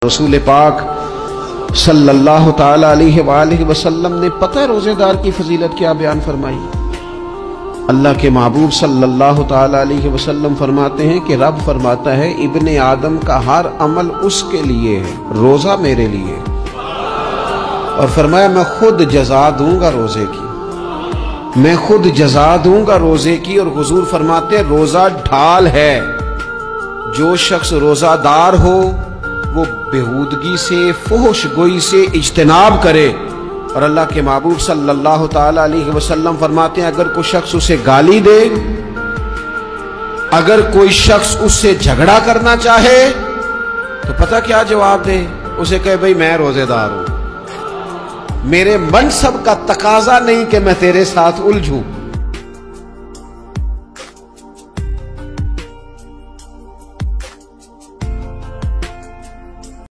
रसूल पाक सल्लल्लाहु ताला अलैहि वसल्लम ने पता है रोजेदार की फजीलत क्या बयान फरमाई। अल्लाह के महबूब सल्लल्लाहु ताला अलैहि वसल्लम फरमाते हैं कि रब फरमाता है इब्ने आदम का हर अमल उसके लिए है, रोजा मेरे लिए। और फरमाया मैं खुद जजा दूंगा रोजे की, मैं खुद जजा दूंगा रोजे की। और हुजूर फरमाते हैं रोजा ढाल है, जो शख्स रोजादार हो वो बेहूदगी से, फुहश गोई से इज्तनाब करे। और अल्लाह के महबूब सल्लल्लाहु ताला अलैहि वसल्लम फरमाते हैं अगर कोई शख्स उसे गाली दे, अगर कोई शख्स उससे झगड़ा करना चाहे तो पता क्या जवाब दे, उसे कहे भाई मैं रोजेदार हूं, मेरे मनसब का तकाजा नहीं कि मैं तेरे साथ उलझूं।